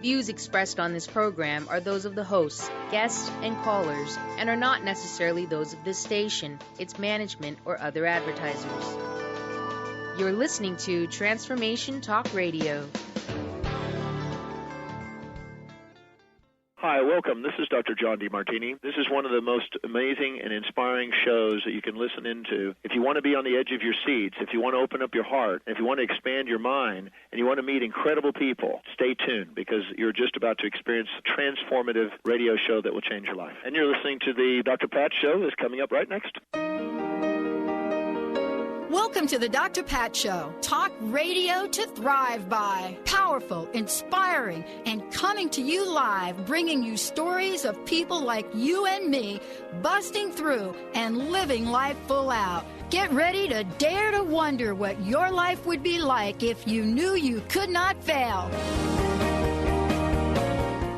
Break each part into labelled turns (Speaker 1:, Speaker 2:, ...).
Speaker 1: Views expressed on this program are those of the hosts, guests, and callers, and are not necessarily those of this station, its management, or other advertisers. You're listening to Transformation Talk Radio.
Speaker 2: Hi, welcome. This is Dr. John DeMartini. This is one of the most amazing and inspiring shows that you can listen into. If you want to be on the edge of your seats, if you want to open up your heart, if you want to expand your mind, and you want to meet incredible people, stay tuned because you're just about to experience a transformative radio show that will change your life. And you're listening to the Dr. Pat Show that's coming up right next.
Speaker 3: Welcome to the Dr. Pat Show. Talk radio to thrive by. Powerful, inspiring, and coming to you live, bringing you stories of people like you and me, busting through and living life full out. Get ready to dare to wonder what your life would be like if you knew you could not fail.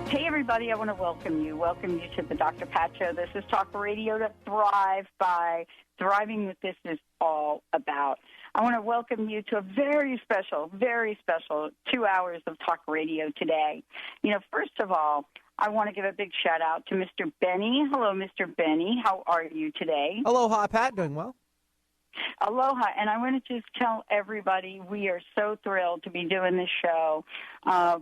Speaker 4: Hey, everybody, I want to welcome you. Welcome you to the Dr. Pat Show. This is Talk Radio to Thrive by. Thriving with this is all about. I want to welcome you to a very special 2 hours of talk radio today. You know, first of all, I want to give a big shout out to Mr. Benny. Hello, Mr. Benny. How are you today?
Speaker 5: Aloha, Pat. Doing well.
Speaker 4: Aloha. And I want to just tell everybody we are so thrilled to be doing this show.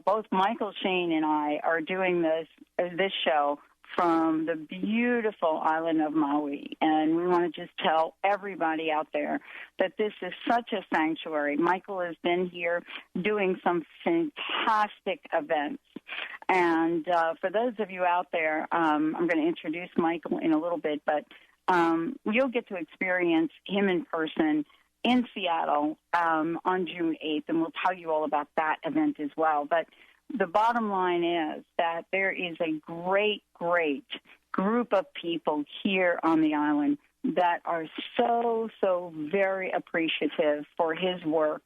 Speaker 4: Both Mychael, Shane, and I are doing this show from the beautiful island of Maui. And we want to just tell everybody out there that this is such a sanctuary. Mychael has been here doing some fantastic events. And for those of you out there, I'm going to introduce Mychael in a little bit, but you'll get to experience him in person in Seattle on June 8th, and we'll tell you all about that event as well. But the bottom line is that there is a great group of people here on the island that are so very appreciative for his work.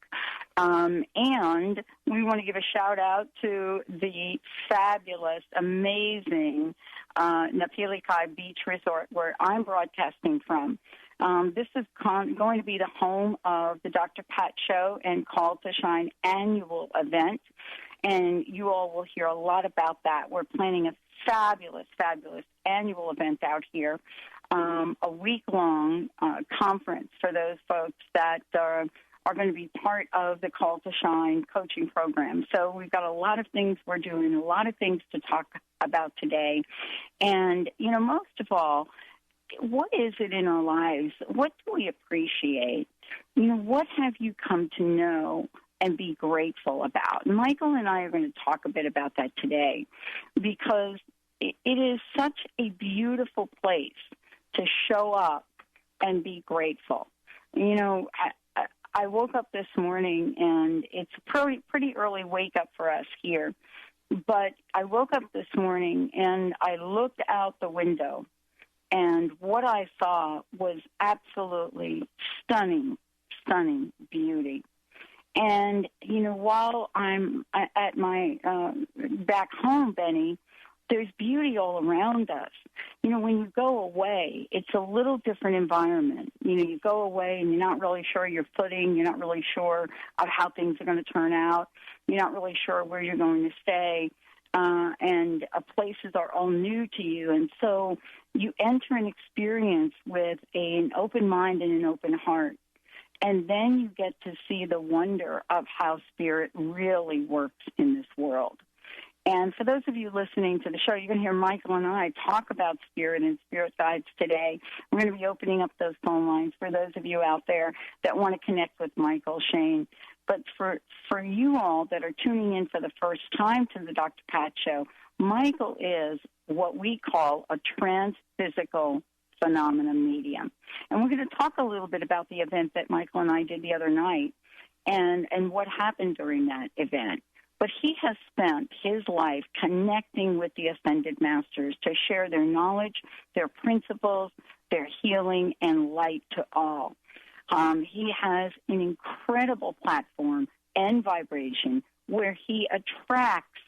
Speaker 4: And we want to give a shout-out to the fabulous, amazing Napilikai Beach Resort, where I'm broadcasting from. This is going to be the home of the Dr. Pat Show and Call to Shine annual event. And you all will hear a lot about that. We're planning a fabulous annual event out here, a week-long conference for those folks that are going to be part of the Call to Shine coaching program. So we've got a lot of things we're doing, a lot of things to talk about today. And, you know, most of all, what is it in our lives? What do we appreciate? You know, what have you come to know and be grateful about? Mychael and I are going to talk a bit about that today because it is such a beautiful place to show up and be grateful. You know, I woke up this morning, and it's a pretty early wake up for us here, but I woke up this morning, and I looked out the window, and what I saw was absolutely stunning beauty. And, you know, while I'm at my back home, Benny, there's beauty all around us. You know, when you go away, it's a little different environment. You know, you go away and you're not really sure your footing. You're not really sure of how things are going to turn out. You're not really sure where you're going to stay. And places are all new to you. And so you enter an experience with an open mind and an open heart. And then you get to see the wonder of how spirit really works in this world. And for those of you listening to the show, you're going to hear Mychael and I talk about spirit and spirit guides today. We're going to be opening up those phone lines for those of you out there that want to connect with Mychael, Shane. But for you all that are tuning in for the first time to the Dr. Pat Show, Mychael is what we call a transphysical phenomenon medium. And we're going to talk a little bit about the event that Mychael and I did the other night and what happened during that event. But he has spent his life connecting with the ascended masters to share their knowledge, their principles, their healing, and light to all. He has an incredible platform and vibration where he attracts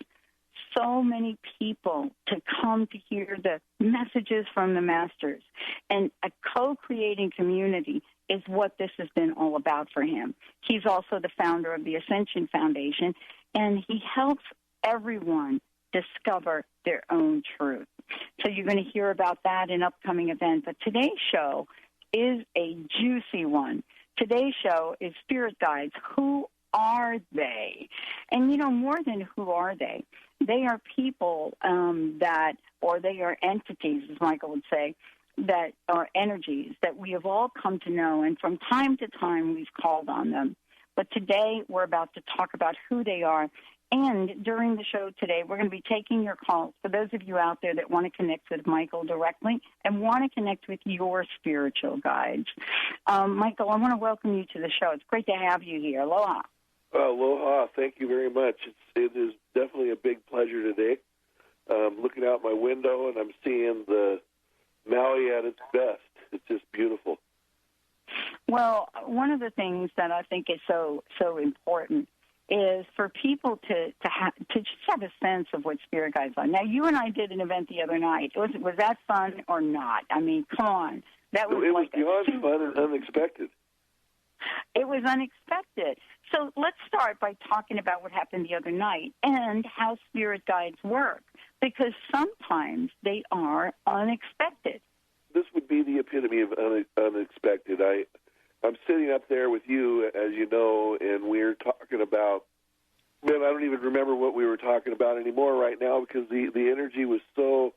Speaker 4: so many people to come to hear the messages from the masters. And a co-creating community is what this has been all about for him. He's also the founder of the Ascension Foundation, and he helps everyone discover their own truth. So you're going to hear about that in upcoming events. But today's show is a juicy one. Today's show is Spirit Guides. Who are they? And, more than who are they? They are people or they are entities, as Mychael would say, that are energies that we have all come to know. And from time to time, we've called on them. But today, we're about to talk about who they are. And during the show today, we're going to be taking your calls for those of you out there that want to connect with Mychael directly and want to connect with your spiritual guides. Mychael, I want to welcome you to the show. It's great to have you here. Aloha.
Speaker 5: Aloha. Thank you very much. It is definitely a big pleasure today. Looking out my window, and I'm seeing the Maui at its best. It's just beautiful.
Speaker 4: Well, one of the things that I think is so important is for people to just have a sense of what spirit guides are. Now, you and I did an event the other night. Was that fun or not? I mean, come on. It
Speaker 5: was beyond fun and unexpected.
Speaker 4: It was unexpected. So let's start by talking about what happened the other night and how spirit guides work, because sometimes they are unexpected.
Speaker 5: This would be the epitome of unexpected. I'm sitting up there with you, as you know, and we're talking about, man, I don't even remember what we were talking about anymore right now because the energy was so...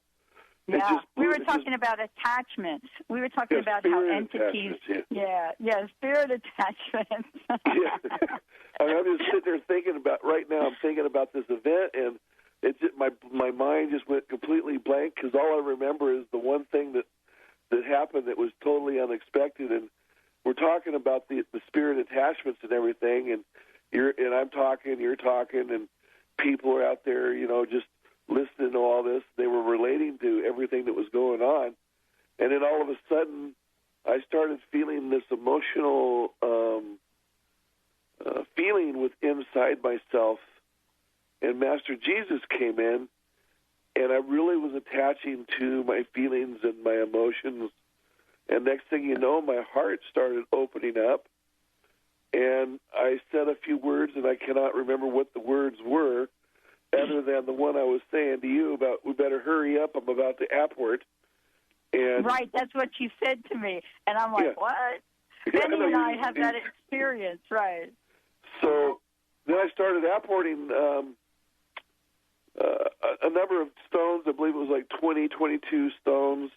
Speaker 4: Yeah, we were talking about attachments. We were talking about how entities... spirit attachments.
Speaker 5: I'm just sitting there thinking about, right now, I'm thinking about this event, and it's just, my mind just went completely blank because all I remember is the one thing that happened that was totally unexpected, and we're talking about the spirit attachments and everything, and I'm talking, you're talking, and people are out there, just listening to all this. They were relating to everything that was going on, and then all of a sudden, I started feeling this emotional feeling within inside myself, and Master Jesus came in, and I really was attaching to my feelings and my emotions. And next thing you know, my heart started opening up, and I said a few words, and I cannot remember what the words were, other than the one I was saying to you about, we better hurry up, I'm about to aport. And
Speaker 4: right, that's what you said to me. And I'm like, what? Benny and I have that experience, right.
Speaker 5: So then I started apporting a number of stones. I believe it was like 22 stones,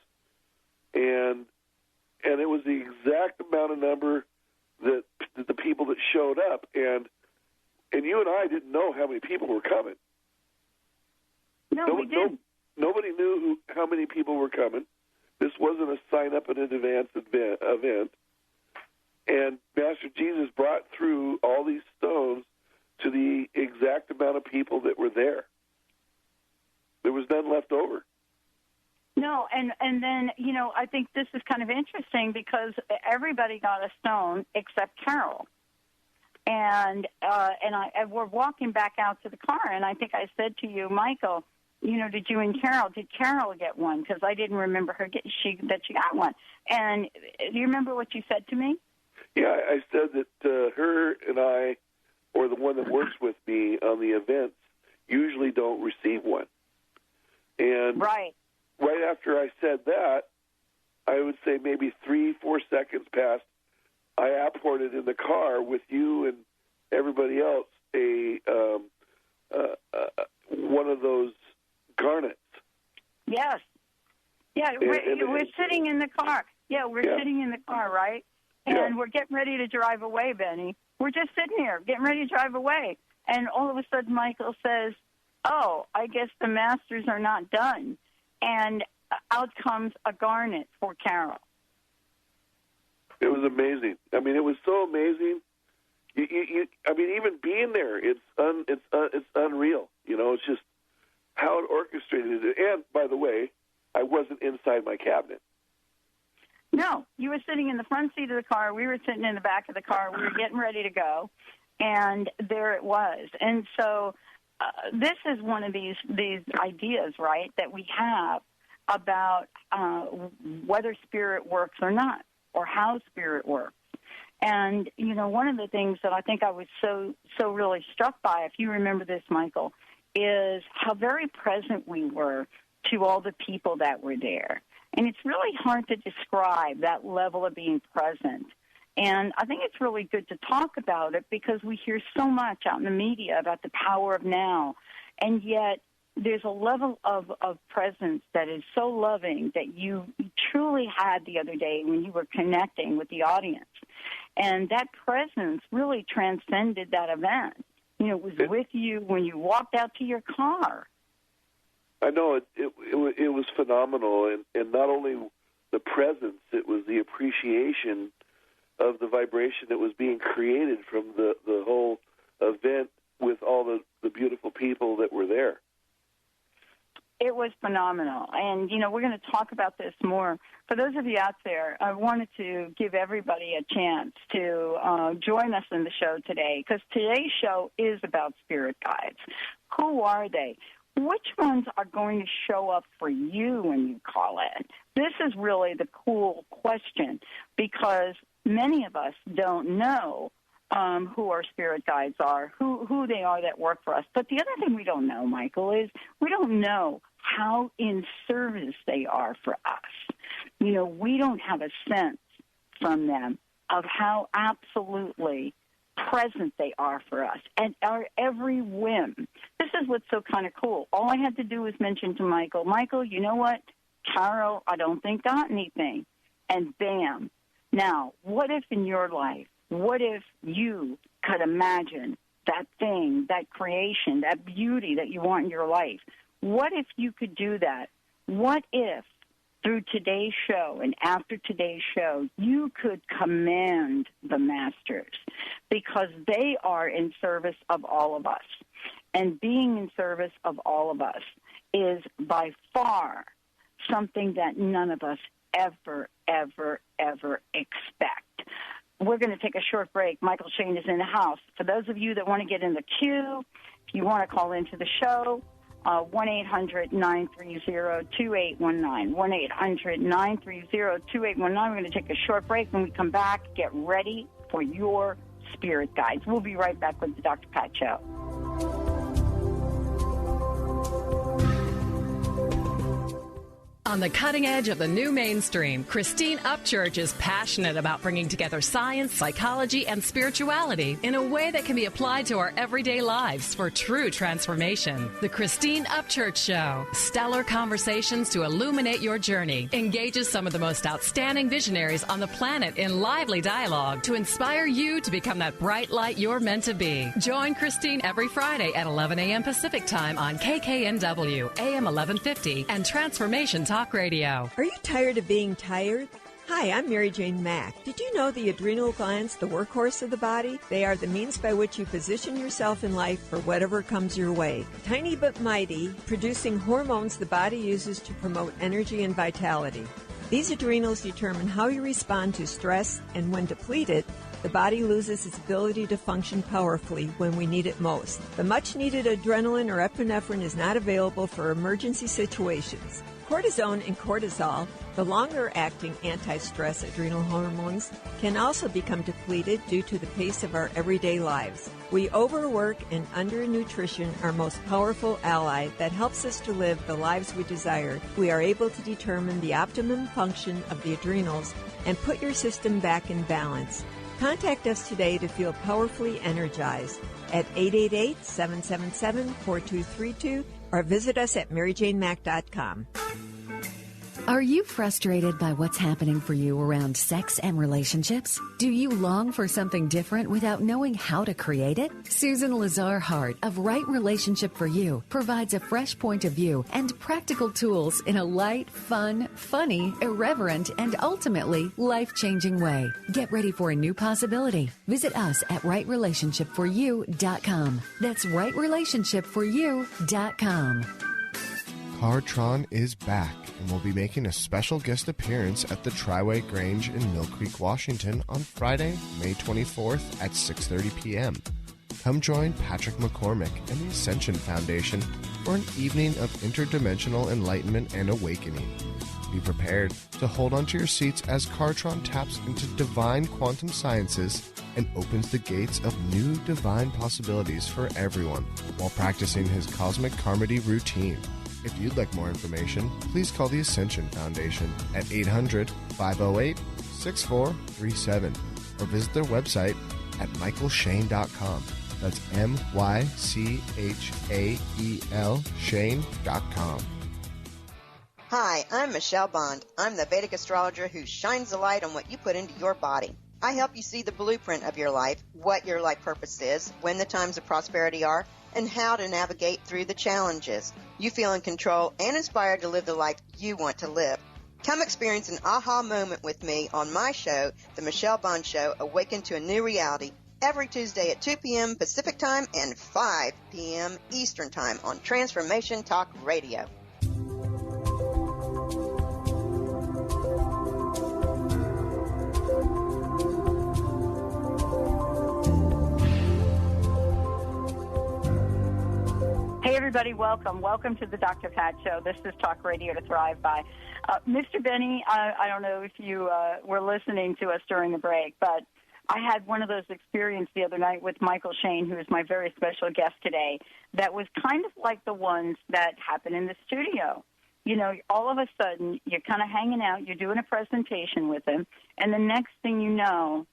Speaker 5: and it was the exact amount of number that the people that showed up, and you and I didn't know how many people were coming.
Speaker 4: No, we didn't.
Speaker 5: Nobody knew how many people were coming. This wasn't a sign-up in advance event. And Master Jesus brought through all these stones to the exact amount of people that were there. There was none left over.
Speaker 4: No, and then, I think this is kind of interesting because everybody got a stone except Carol. And we're walking back out to the car, and I think I said to you, Mychael, did Carol get one? Because I didn't remember that she got one. And do you remember what you said to me?
Speaker 5: Yeah, I said that her and I, or the one that works with me on the events, usually don't receive one. And right after I said that, I would say maybe 3-4 seconds passed, I apported in the car with you and everybody else one of those garnets.
Speaker 4: Yes. Yeah, we're sitting in the car. Yeah, sitting in the car, right? And we're getting ready to drive away, Benny. We're just sitting here, getting ready to drive away. And all of a sudden, Mychael says, oh, I guess the masters are not done. And out comes a garnet for Carol.
Speaker 5: It was amazing. I mean, it was so amazing. Even being there, it's unreal. It's just how it orchestrated it. And, by the way, I wasn't inside my cabinet.
Speaker 4: No, you were sitting in the front seat of the car. We were sitting in the back of the car. We were getting ready to go, and there it was. And so this is one of these ideas, right, that we have about whether spirit works or not, or how spirit works. And, one of the things that I think I was so really struck by, if you remember this, Mychael, is how very present we were to all the people that were there. And it's really hard to describe that level of being present. And I think it's really good to talk about it because we hear so much out in the media about the power of now. And yet there's a level of presence that is so loving that you truly had the other day when you were connecting with the audience. And that presence really transcended that event. You know, it was with you when you walked out to your car.
Speaker 5: I know it was phenomenal, and not only the presence, it was the appreciation of the vibration that was being created from the whole event with all the beautiful people that were there.
Speaker 4: It was phenomenal. And, you know, we're going to talk about this more. For those of you out there, I wanted to give everybody a chance to join us in the show today, because today's show is about spirit guides. Who are they? Which ones are going to show up for you when you call in? This is really the cool question, because many of us don't know who our spirit guides are, who they are that work for us. But the other thing we don't know, Michael, is we don't know how in service they are for us. You know, we don't have a sense from them of how absolutely present they are for us at our every whim. This is what's so kind of cool. All I had to do was mention to Michael, you know what? Carol, I don't think got anything. And bam. Now, what if in your life, what if you could imagine that thing, that creation, that beauty that you want in your life? What if you could do that? What if through today's show and after today's show, you could command the masters, because they are in service of all of us. And being in service of all of us is by far something that none of us ever expect. We're going to take a short break. Michael Shane is in the house. For those of you that want to get in the queue, if you want to call into the show, 1-800-930-2819. 1-800-930-2819. We're going to take a short break. When we come back, get ready for your spirit guides. We'll be right back with the Dr. Pat Show.
Speaker 6: On the cutting edge of the new mainstream, Christine Upchurch is passionate about bringing together science, psychology, and spirituality in a way that can be applied to our everyday lives for true transformation. The Christine Upchurch Show, stellar conversations to illuminate your journey, engages some of the most outstanding visionaries on the planet in lively dialogue to inspire you to become that bright light you're meant to be. Join Christine every Friday at 11 a.m. Pacific Time on KKNW, AM 1150, and Transformation Talk Radio.
Speaker 7: Are you tired of being tired? Hi, I'm Mary Jane Mack. Did you know the adrenal glands, the workhorse of the body? They are the means by which you position yourself in life for whatever comes your way. Tiny but mighty, producing hormones the body uses to promote energy and vitality. These adrenals determine how you respond to stress, and when depleted, the body loses its ability to function powerfully when we need it most. The much-needed adrenaline or epinephrine is not available for emergency situations. Cortisone and cortisol, the longer-acting anti-stress adrenal hormones, can also become depleted due to the pace of our everyday lives. We overwork and undernutrition our most powerful ally that helps us to live the lives we desire. We are able to determine the optimum function of the adrenals and put your system back in balance. Contact us today to feel powerfully energized at 888-777-4232 or visit us at maryjanemack.com.
Speaker 8: Are you frustrated by what's happening for you around sex and relationships? Do you long for something different without knowing how to create it? Susan Lazar-Hart of Right Relationship for You provides a fresh point of view and practical tools in a light, fun, funny, irreverent, and ultimately life-changing way. Get ready for a new possibility. Visit us at rightrelationshipforyou.com. That's rightrelationshipforyou.com.
Speaker 9: Cartron is back and will be making a special guest appearance at the Triway Grange in Mill Creek, Washington on Friday, May 24th at 6:30 p.m. Come join Patrick McCormick and the Ascension Foundation for an evening of interdimensional enlightenment and awakening. Be prepared to hold onto your seats as Cartron taps into divine quantum sciences and opens the gates of new divine possibilities for everyone while practicing his cosmic Carmody routine. If you'd like more information, please call the Ascension Foundation at 800-508-6437 or visit their website at mychaelshane.com. That's MYCHAEL Shane.com.
Speaker 10: Hi, I'm Michelle Bond. I'm the Vedic astrologer who shines the light on what you put into your body. I help you see the blueprint of your life, what your life purpose is, when the times of prosperity are, and how to navigate through the challenges. You feel in control and inspired to live the life you want to live. Come experience an aha moment with me on my show, The Michelle Bond Show, Awaken to a New Reality, every Tuesday at 2 p.m. Pacific Time and 5 p.m. Eastern Time on Transformation Talk Radio.
Speaker 4: Hey, everybody, welcome. Welcome to the Dr. Pat Show. This is Talk Radio to Thrive By. Mr. Benny, I don't know if you were listening to us during the break, but I had one of those experiences the other night with Mychael Shane, who is my very special guest today, that was kind of like the ones that happen in the studio. You know, all of a sudden, you're kind of hanging out, you're doing a presentation with him, and the next thing you know,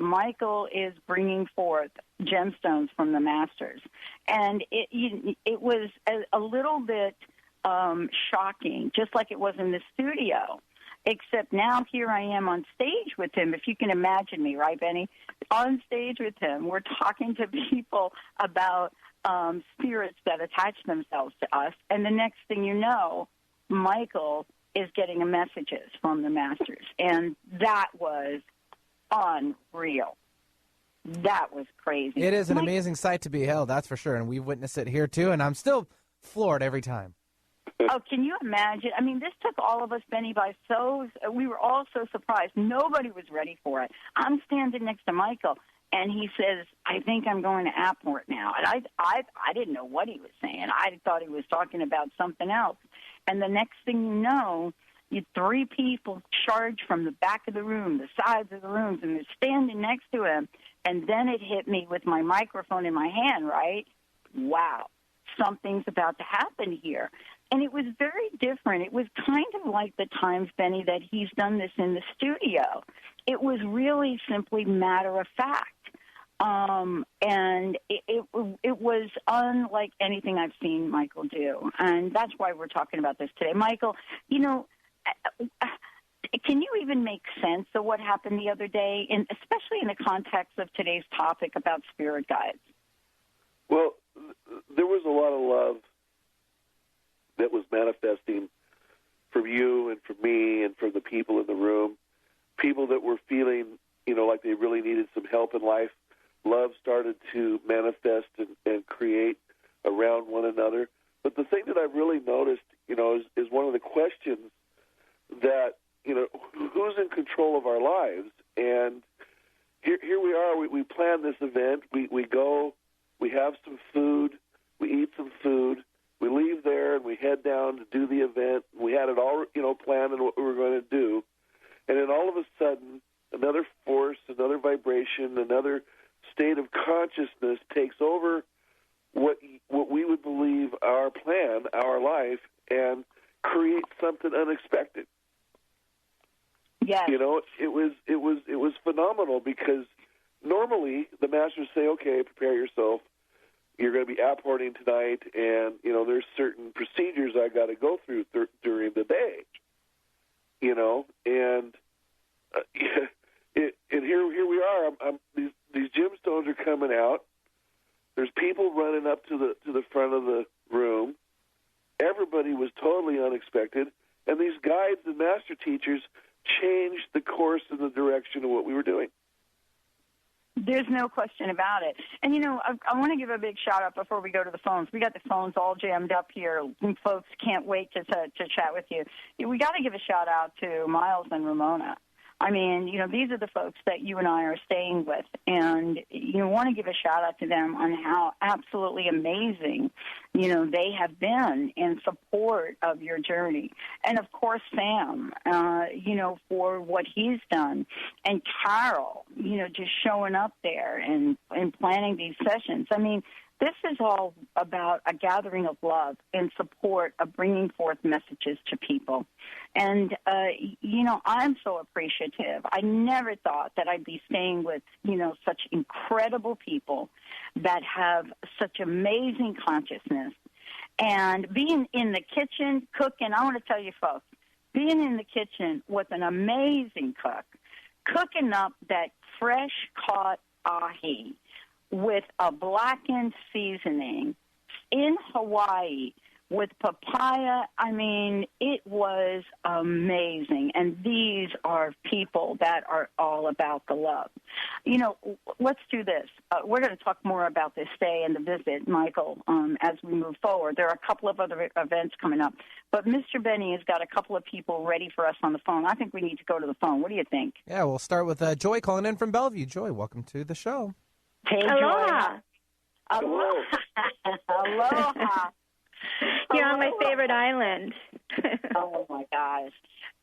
Speaker 4: Mychael is bringing forth gemstones from the masters. And it was a little bit shocking, just like it was in the studio, except now here I am on stage with him, if you can imagine me, right, Benny? On stage with him, we're talking to people about spirits that attach themselves to us, and the next thing you know, Mychael is getting messages from the masters, and that was unreal. That was crazy.
Speaker 11: It is an amazing sight to behold, that's for sure, and we've witnessed it here too, and I'm still floored every time.
Speaker 4: Oh, can you imagine? I mean, this took all of us, Benny, by we were all so surprised. Nobody was ready for it. I'm standing next to Mychael, and he says, I think I'm going to Apport now. And I didn't know what he was saying. I thought he was talking about something else. And the next thing you know, three people charge from the back of the room, the sides of the rooms, and they're standing next to him. And then it hit me with my microphone in my hand, right? Wow, something's about to happen here. And it was very different. It was kind of like the times, Benny, that he's done this in the studio. It was really simply matter of fact. And it was unlike anything I've seen Mychael do. And that's why we're talking about this today. Mychael, you know, can you even make sense of what happened the other day, and especially in the context of today's topic about spirit guides?
Speaker 5: Well, there was a lot of love that was manifesting from you and from me and from the people in the room, people that were feeling, you know, like they really needed some help in life. Love started to manifest and create around one another. But the thing that I've really noticed, you know, is one of the questions that, you know, who's in control of our lives? And here we are. We plan this event. We go. We have some food. We eat some food. We leave there and we head down to do the event. We had it all, you know, planned and what we were going to do. And then all of a sudden, another force, another vibration, another state of consciousness takes over what we would believe our plan, our life, and creates something unexpected.
Speaker 4: Yes.
Speaker 5: You know, it was phenomenal, because normally the masters say, okay, prepare yourself. You're going to be apporting tonight, and, you know, there's certain procedures I got to go through during the day, you know, and and here we are. These gemstones are coming out. There's people running up to the front of the room. Everybody was totally unexpected, and these guides and master teachers changed the course and the direction of what we were doing.
Speaker 4: There's no question about it. And, you know, I want to give a big shout-out before we go to the phones. We got the phones all jammed up here. Folks can't wait to chat with you. We got to give a shout-out to Miles and Ramona. I mean, these are the folks that you and I are staying with, and you want to give a shout-out to them on how absolutely amazing, they have been in support of your journey. And, of course, Sam, for what he's done, and Carol, just showing up there and planning these sessions. I mean, this is all about a gathering of love and support of bringing forth messages to people. And, I'm so appreciative. I never thought that I'd be staying with, such incredible people that have such amazing consciousness. And being in the kitchen, cooking, I want to tell you folks, being in the kitchen with an amazing cook, cooking up that fresh-caught ahi with a blackened seasoning in Hawaii with papaya. I mean, it was amazing. And these are people that are all about the love. Let's do this. We're going to talk more about this stay and the visit, Mychael, as we move forward. There are a couple of other events coming up. But Mr. Benny has got a couple of people ready for us on the phone. I think we need to go to the phone. What do you think?
Speaker 11: Yeah, we'll start with Joy calling in from Bellevue. Joy, welcome to the show.
Speaker 4: Hey,
Speaker 12: Aloha.
Speaker 4: Joy. Aloha. Aloha.
Speaker 12: You're on my favorite island.
Speaker 4: Oh, my gosh.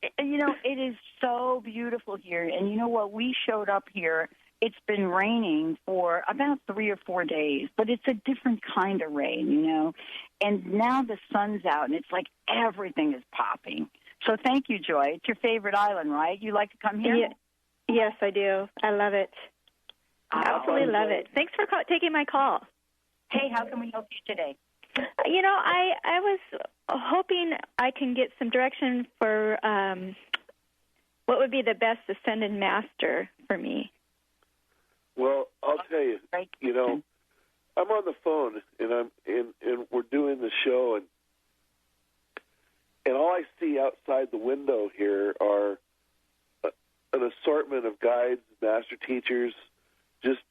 Speaker 4: It is so beautiful here. And you know what? We showed up here. It's been raining for about 3 or 4 days, but it's a different kind of rain, And now the sun's out, and it's like everything is popping. So thank you, Joy. It's your favorite island, right? You like to come here?
Speaker 12: Yeah. Yes, I do. I love it. I absolutely love it. Thanks for taking my call.
Speaker 4: Hey, how can we help you today?
Speaker 12: I was hoping I can get some direction for what would be the best ascended master for me.
Speaker 5: Well, I'll tell you, I'm on the phone and we're doing the show, and all I see outside the window here are an assortment of guides, master teachers, just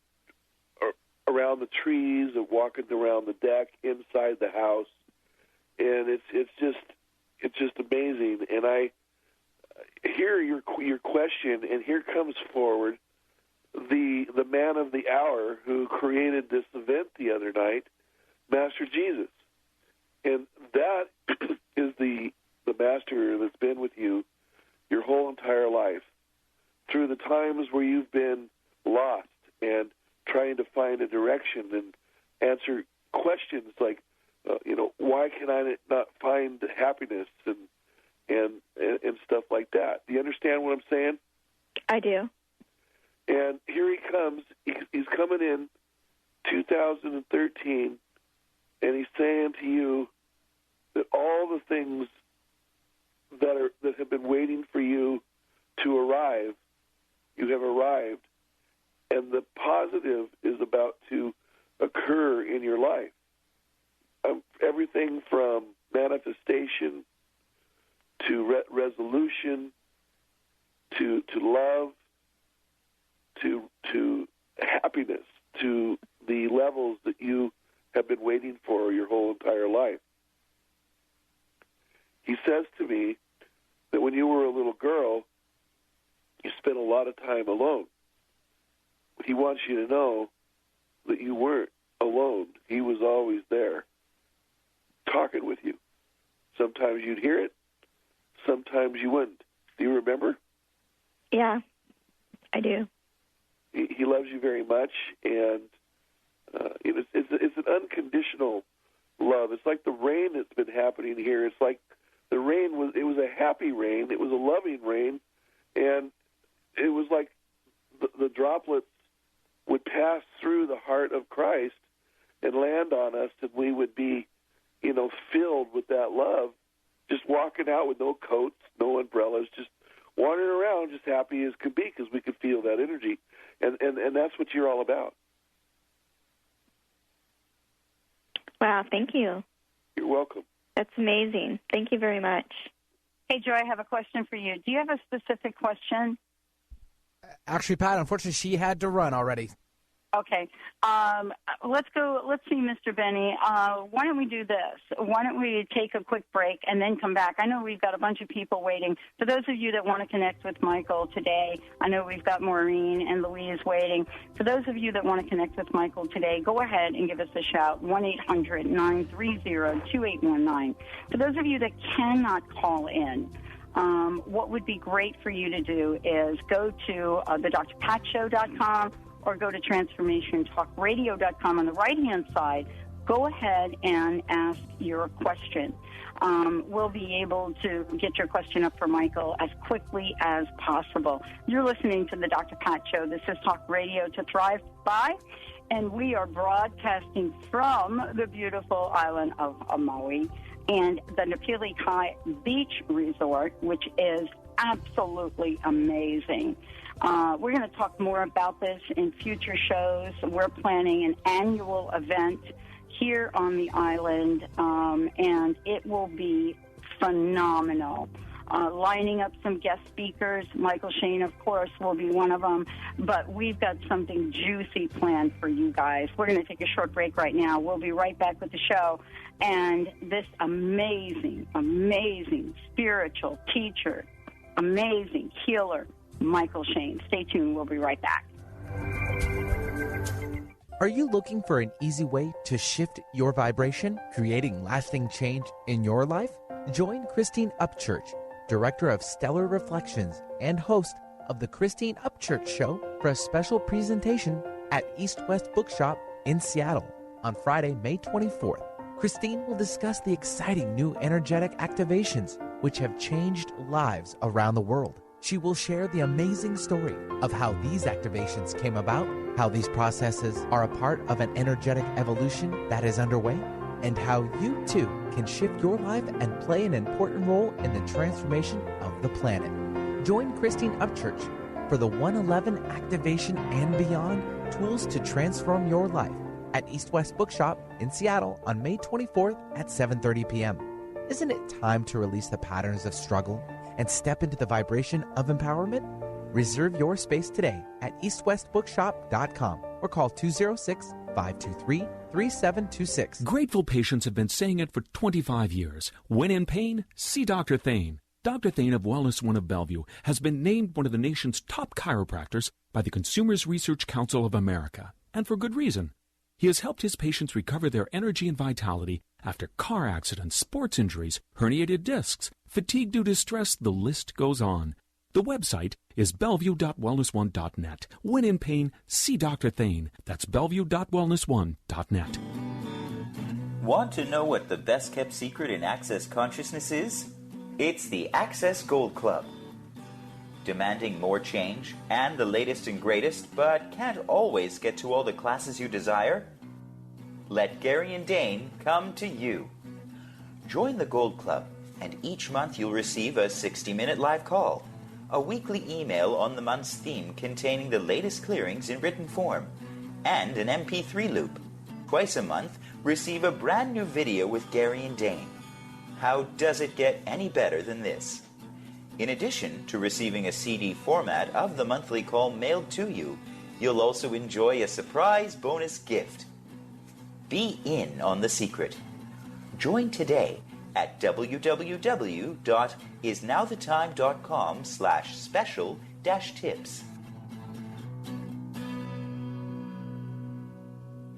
Speaker 5: around the trees and walking around the deck inside the house, and it's just amazing. And I hear your question, and here comes forward the man of the hour who created this event the other night, Master Jesus, and that is the master that's been with you your whole entire life through the times where you've been lost and trying to find a direction and answer questions like, why can I not find happiness and stuff like that? Do you understand what I'm saying?
Speaker 12: I do.
Speaker 5: And here he comes. He's coming in 2013, and he's saying to you that all the things that have been waiting for you to arrive, you have arrived. And the positive is about to occur in your life. Everything from manifestation to resolution to love to happiness, to the levels that you have been waiting for your whole entire life. He says to me that when you were a little girl, you spent a lot of time alone. He wants you to know that you weren't alone. He was always there, talking with you. Sometimes you'd hear it, sometimes you wouldn't. Do you remember?
Speaker 12: Yeah, I do.
Speaker 5: He loves you very much, and it's an unconditional love. It's like the rain that's been happening here. It's like the rain was a happy rain. It was a loving rain, and it was like the droplets would pass through the heart of Christ and land on us, and we would be, filled with that love, just walking out with no coats, no umbrellas, just wandering around, just happy as could be, because we could feel that energy, and that's what you're all about.
Speaker 12: Wow, thank you.
Speaker 5: You're welcome.
Speaker 12: That's amazing. Thank you very much.
Speaker 4: Hey, Joy, I have a question for you. Do you have a specific question?
Speaker 11: Actually, Pat, unfortunately, she had to run already.
Speaker 4: Okay. Let's go. Let's see, Mr. Benny. Why don't we do this? Why don't we take a quick break and then come back? I know we've got a bunch of people waiting. For those of you that want to connect with Mychael today, I know we've got Maureen and Louise waiting. For those of you that want to connect with Mychael today, go ahead and give us a shout, 1-800-930-2819. For those of you that cannot call in, what would be great for you to do is go to thedrpatshow.com or go to transformationtalkradio.com. On the right-hand side, go ahead and ask your question. We'll be able to get your question up for Mychael as quickly as possible. You're listening to the Dr. Pat Show. This is Talk Radio to Thrive By, and we are broadcasting from the beautiful island of Maui and the Napili Kai Beach Resort, which is absolutely amazing. We're going to talk more about this in future shows. We're planning an annual event here on the island, and it will be phenomenal. Lining up some guest speakers. Mychael Shane, of course, will be one of them, but we've got something juicy planned for you guys. We're going to take a short break right now. We'll be right back with the show, and this amazing, amazing spiritual teacher, amazing healer, Mychael Shane. Stay tuned. We'll be right back.
Speaker 13: Are you looking for an easy way to shift your vibration, creating lasting change in your life? Join Christine Upchurch, Director of Stellar Reflections and host of the Christine Upchurch Show, for a special presentation at East West Bookshop in Seattle on Friday, May 24th. Christine will discuss the exciting new energetic activations which have changed lives around the world. She will share the amazing story of how these activations came about, how these processes are a part of an energetic evolution that is underway, and how you too can shift your life and play an important role in the transformation of the planet. Join Christine Upchurch for the 111 Activation and Beyond Tools to Transform Your Life at East West Bookshop in Seattle on May 24th at 7:30 p.m. Isn't it time to release the patterns of struggle and step into the vibration of empowerment? Reserve your space today at eastwestbookshop.com or call 206-523-3726.
Speaker 14: Grateful patients have been saying it for 25 years. When in pain, see Dr. Thane. Dr. Thane of Wellness One of Bellevue has been named one of the nation's top chiropractors by the Consumers Research Council of America, and for good reason. He has helped his patients recover their energy and vitality after car accidents, sports injuries, herniated discs, fatigue due to stress, the list goes on. The website is bellevue.wellness1.net. When in pain, see Dr. Thane. That's bellevue.wellness1.net.
Speaker 15: Want to know what the best-kept secret in Access Consciousness is? It's the Access Gold Club. Demanding more change and the latest and greatest, but can't always get to all the classes you desire? Let Gary and Dane come to you. Join the Gold Club, and each month you'll receive a 60-minute live call, a weekly email on the month's theme containing the latest clearings in written form, and an MP3 loop. Twice a month, receive a brand new video with Gary and Dane. How does it get any better than this? In addition to receiving a CD format of the monthly call mailed to you, you'll also enjoy a surprise bonus gift. Be in on the secret. Join today at www.isnowthetime.com/special-tips.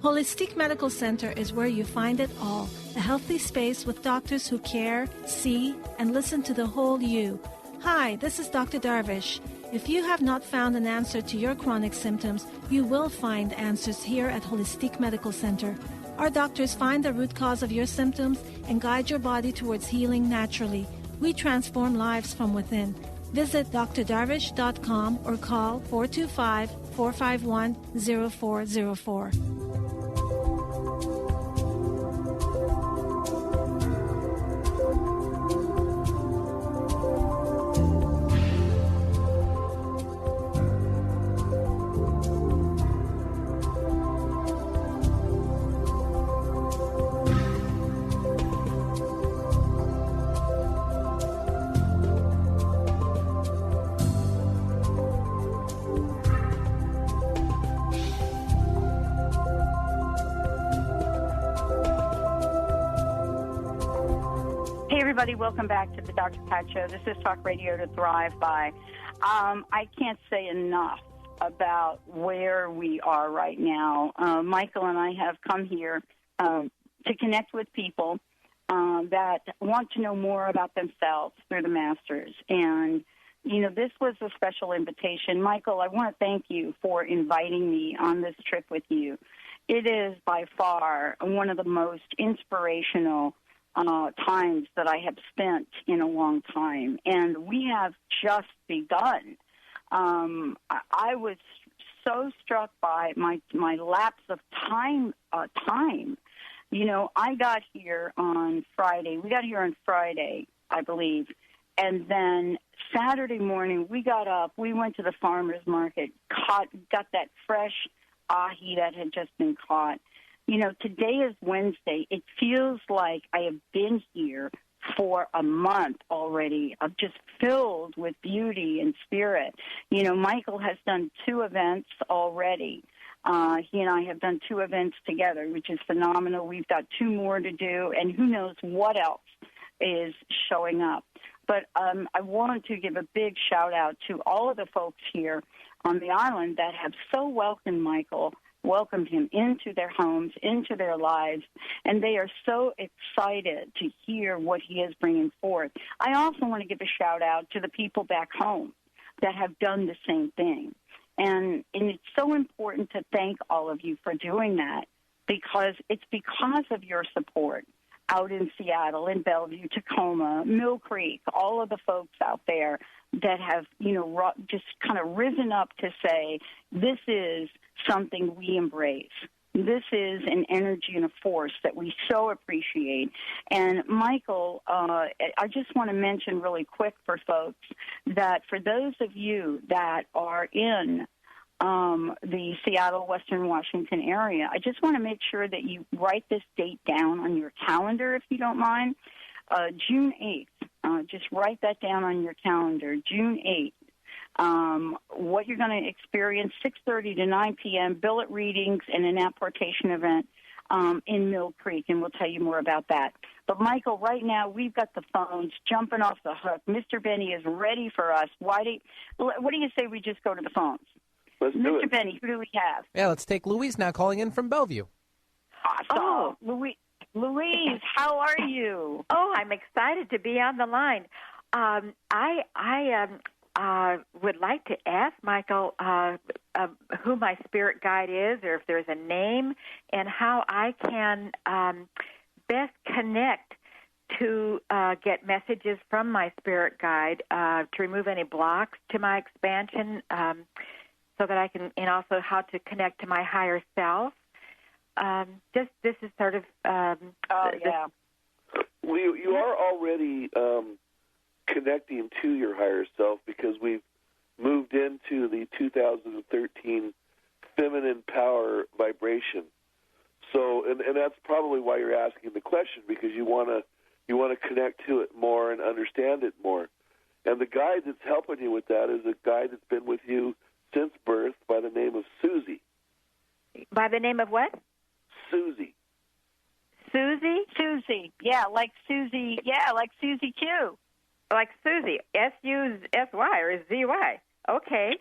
Speaker 16: Holistic Medical Center is where you find it all. A healthy space with doctors who care, see, and listen to the whole you. Hi, this is Dr. Darvish. If you have not found an answer to your chronic symptoms, you will find answers here at Holistic Medical Center. Our doctors find the root cause of your symptoms and guide your body towards healing naturally. We transform lives from within. Visit drdarvish.com or call 425-451-0404.
Speaker 4: everybody. Welcome back to the Dr. Pat Show. This is Talk Radio to Thrive By. I can't say enough about where we are right now. Mychael and I have come here to connect with people that want to know more about themselves through the Masters. And, you know, this was a special invitation. Mychael, I want to thank you for inviting me on this trip with you. It is by far one of the most inspirational times that I have spent in a long time. And we have just begun. I was so struck by my lapse of time. You know, I got here on Friday. We got here on Friday, I believe. And then Saturday morning, we got up. We went to the farmer's market, got that fresh ahi that had just been caught. You know, today is Wednesday. It feels like I have been here for a month already. I'm just filled with beauty and spirit. You know, Mychael has done 2 events already. He and I have done 2 events together, which is phenomenal. We've got 2 more to do, and who knows what else is showing up. But I wanted to give a big shout-out to all of the folks here on the island that have so welcomed him into their homes, into their lives, and they are so excited to hear what he is bringing forth. I also want to give a shout-out to the people back home that have done the same thing. And it's so important to thank all of you for doing that, because it's because of your support out in Seattle, in Bellevue, Tacoma, Mill Creek, all of the folks out there that have, you know, just kind of risen up to say, this is something we embrace. This is an energy and a force that we so appreciate. And, Mychael, I just want to mention really quick for folks that for those of you that are in the Seattle, Western Washington area, I just want to make sure that you write this date down on your calendar, if you don't mind. June 8th. Just write that down on your calendar, June 8th. What you're going to experience, 6:30 to 9 p.m., billet readings and an apportation event in Mill Creek, and we'll tell you more about that. But, Mychael, right now we've got the phones jumping off the hook. Mr. Benny is ready for us. What do you say we just go to the phones?
Speaker 5: Let's do
Speaker 4: Mr.
Speaker 5: it.
Speaker 4: Benny, who do we have?
Speaker 11: Yeah, let's take Louise now calling in from Bellevue.
Speaker 4: Awesome. Louise, how are you?
Speaker 17: Oh, I'm excited to be on the line. I would like to ask Mychael who my spirit guide is, or if there's a name, and how I can best connect to get messages from my spirit guide to remove any blocks to my expansion, so that I can, and also how to connect to my higher self. This is sort of.
Speaker 5: Yeah. Well, you are already connecting to your higher self, because we've moved into the 2013 feminine power vibration. So, and that's probably why you're asking the question, because you want to connect to it more and understand it more. And the guide that's helping you with that is a guide that's been with you since birth by the name of Susie.
Speaker 17: By the name of what?
Speaker 5: Susie.
Speaker 17: Susie?
Speaker 4: Susie. Yeah, like Susie. Yeah, like Susie Q.
Speaker 17: Like Susie. S-U-S-Y or Z-Y. Okay.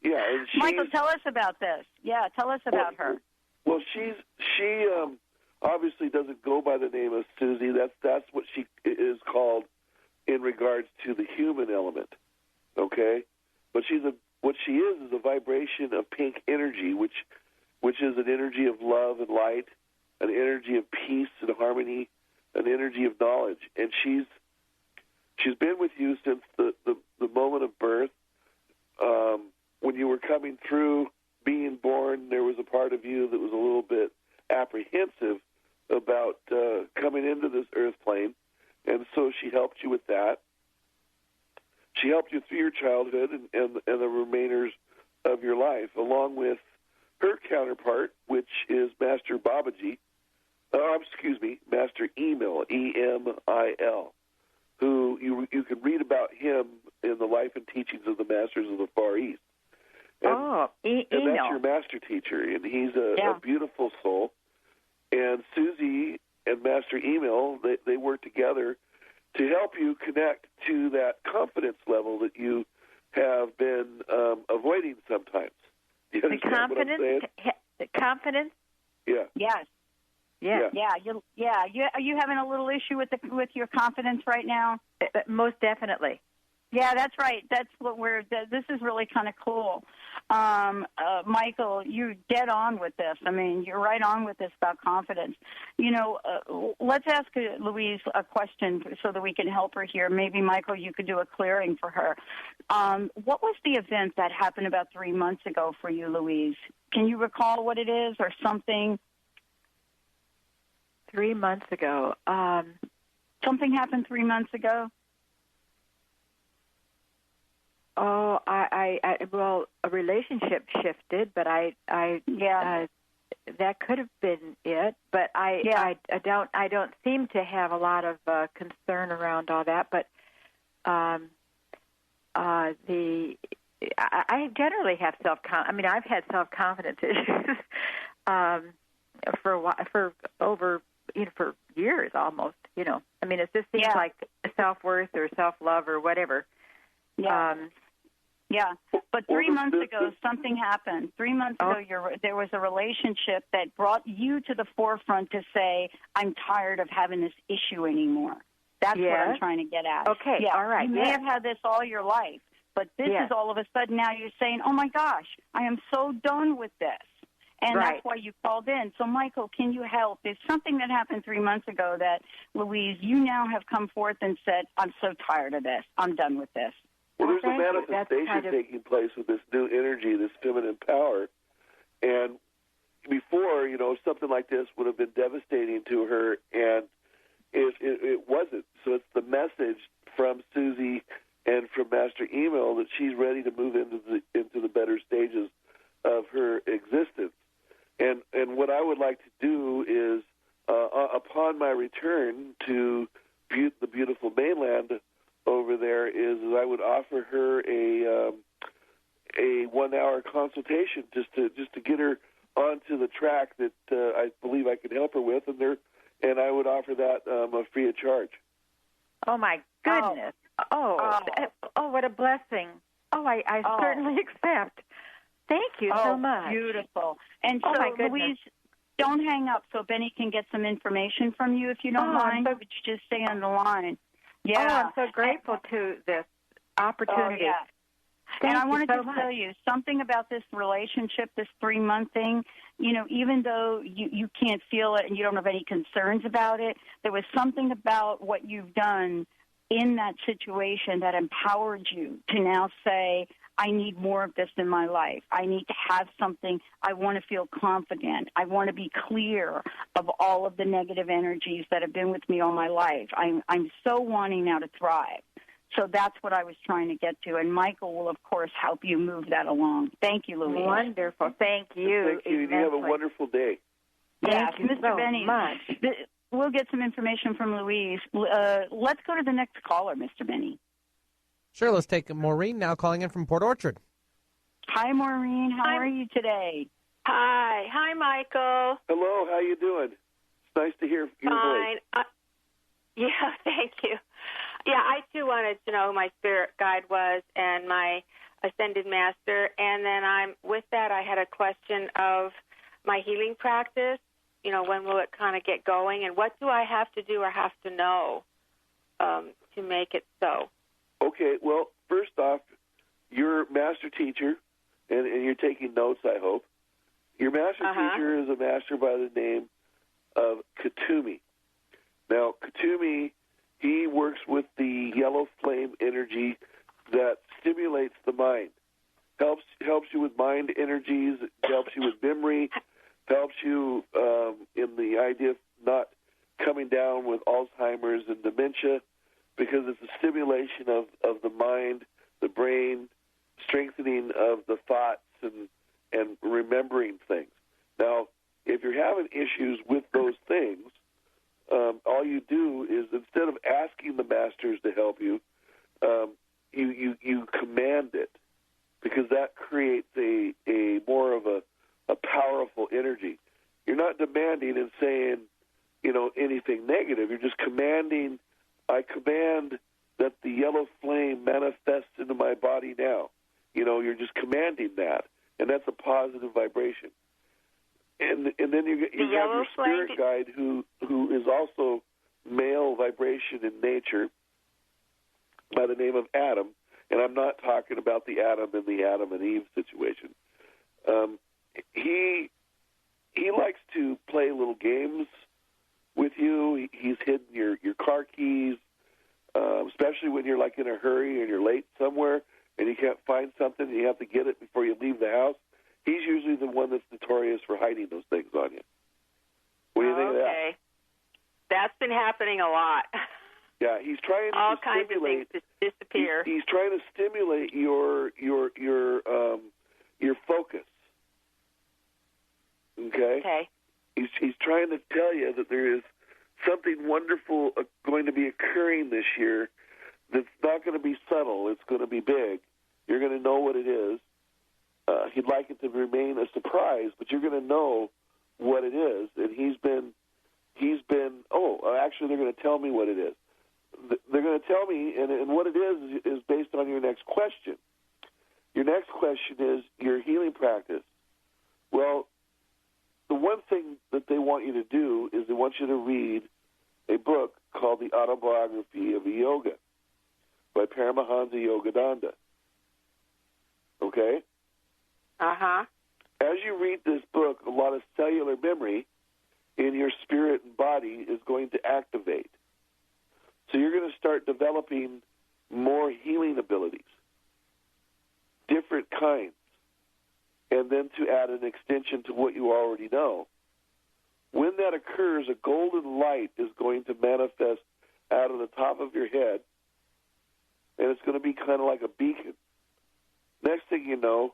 Speaker 5: Yeah. And
Speaker 4: Mychael, tell us about this. Yeah, tell us about her.
Speaker 5: Well, she obviously doesn't go by the name of Susie. That's what she is called in regards to the human element. Okay? But what she is a vibration of pink energy, which is an energy of love and light, an energy of peace and harmony, an energy of knowledge. And she's been with you since the moment of birth. When you were coming through being born, there was a part of you that was a little bit apprehensive about coming into this earth plane, and so she helped you with that. She helped you through your childhood and the remainers of your life, along with her counterpart, which is Master Babaji, Master Emil, E-M-I-L, who you can read about him in the life and teachings of the Masters of the Far East. And, and that's your master teacher, and he's a beautiful soul. And Susie and Master Emil, they work together, to help you connect to that confidence level that you have been avoiding sometimes. Do you understand what I'm saying?
Speaker 17: The confidence.
Speaker 5: Yeah.
Speaker 4: Yes.
Speaker 17: Yeah.
Speaker 4: Are you having a little issue with your confidence right now?
Speaker 17: Most definitely.
Speaker 4: Yeah, that's right. That's what this is really kind of cool. Mychael, you're dead on with this. I mean, you're right on with this about confidence. Let's ask Louise a question so that we can help her here. Maybe, Mychael, you could do a clearing for her. What was the event that happened about 3 months ago for you, Louise? Can you recall what it is or something?
Speaker 17: 3 months ago.
Speaker 4: Something happened 3 months ago?
Speaker 17: Oh, well, a relationship shifted, but that could have been it. But I don't seem to have a lot of concern around all that. But I generally have I've had self-confidence issues for years almost. I mean, it just seems like self-worth or self-love or whatever.
Speaker 4: Yeah, but 3 months ago, something happened. 3 months ago, there was a relationship that brought you to the forefront to say, I'm tired of having this issue anymore. That's what I'm trying to get at.
Speaker 17: Okay, all right.
Speaker 4: You may have had this all your life, but this is all of a sudden now you're saying, oh, my gosh, I am so done with this. And that's why you called in. So, Mychael, can you help? There's something that happened 3 months ago that, Louise, you now have come forth and said, I'm so tired of this. I'm done with this.
Speaker 5: Well, there's a manifestation taking place with this new energy, this feminine power. And before, something like this would have been devastating to her, and it wasn't. So it's the message from Susie and from Master Email that she's ready to move into the better stages of her existence. And what I would like to do is, upon my return to the beautiful mainland over there, is I would offer her a 1 hour consultation just to get her onto the track that I believe I can help her with, and I would offer that free of charge.
Speaker 17: Oh my goodness! Oh, what a blessing! Oh, I certainly accept. Thank you so much.
Speaker 4: Beautiful. And so, Louise, don't hang up so Benny can get some information from you if you don't mind. Would you just stay on the line? Yeah.
Speaker 17: Oh, I'm so grateful to this opportunity.
Speaker 4: Oh, yeah. And I wanted to tell you something about this relationship, this 3 month thing. Even though you can't feel it and you don't have any concerns about it, there was something about what you've done in that situation that empowered you to now say, I need more of this in my life. I need to have something. I want to feel confident. I want to be clear of all of the negative energies that have been with me all my life. I'm so wanting now to thrive. So that's what I was trying to get to. And Mychael will, of course, help you move that along. Thank you, Louise.
Speaker 17: Wonderful. Thank you.
Speaker 5: Thank you. You have a wonderful day.
Speaker 4: Yes,
Speaker 17: Thank you
Speaker 4: Mr.
Speaker 17: so
Speaker 4: Benny.
Speaker 17: much.
Speaker 4: We'll get some information from Louise. Let's go to the next caller, Mr. Benny.
Speaker 11: Sure, let's take Maureen now calling in from Port Orchard.
Speaker 4: Hi, Maureen. How are you today?
Speaker 18: Hi. Hi, Mychael.
Speaker 5: Hello. How you doing? It's nice to hear your voice.
Speaker 18: Yeah, thank you. Yeah, I, too, wanted to know who my spirit guide was and my ascended master. And then with that, I had a question of my healing practice. When will it kind of get going? And what do I have to do or have to know to make it so?
Speaker 5: Okay, well, first off, your master teacher, and you're taking notes, I hope. Your master teacher is a master by the name of Katumi. Now, Katumi, he works with the yellow flame energy that stimulates the mind, helps you with mind energies, helps you with memory, helps you in the idea of not coming down with Alzheimer's and dementia, because it's a stimulation of the mind, the brain, strengthening of the thoughts, and remembering things. Now, if you're having issues with those things, all you do is, instead of asking the masters to help you, you command it, because that creates a more of a powerful energy. You're not demanding and saying, anything negative. You're just commanding I command that the yellow flame manifests into my body now. You're just commanding that, and that's a positive vibration. And then you have your spirit guide who is also male vibration in nature by the name of Adam, and I'm not talking about the Adam and the Adam and Eve situation. He likes to play little games with you. He's hidden your car keys, especially when you're like in a hurry and you're late somewhere and you can't find something and you have to get it before you leave the house. He's usually the one that's notorious for hiding those things on you. What do you think of that?
Speaker 18: Okay. That's been happening a lot.
Speaker 5: Yeah, he's trying
Speaker 18: all
Speaker 5: to
Speaker 18: kinds of things to disappear.
Speaker 5: He's trying to stimulate your focus. Okay. He's trying to tell you that there is something wonderful going to be occurring this year that's not going to be subtle. It's going to be big. You're going to know what it is. He'd like it to remain a surprise, but you're going to know what it is. And he's been. Actually, they're going to tell me what it is. They're going to tell me, and what it is based on your next question. Your next question is your healing practice. Well, the one thing that they want you to do is they want you to read a book called The Autobiography of a Yoga by Paramahansa Yogananda. Okay?
Speaker 18: Uh-huh.
Speaker 5: As you read this book, a lot of cellular memory in your spirit and body is going to activate. So you're going to start developing more healing abilities, different kinds, and then to add an extension to what you already know. When that occurs, a golden light is going to manifest out of the top of your head, and it's going to be kind of like a beacon. Next thing you know,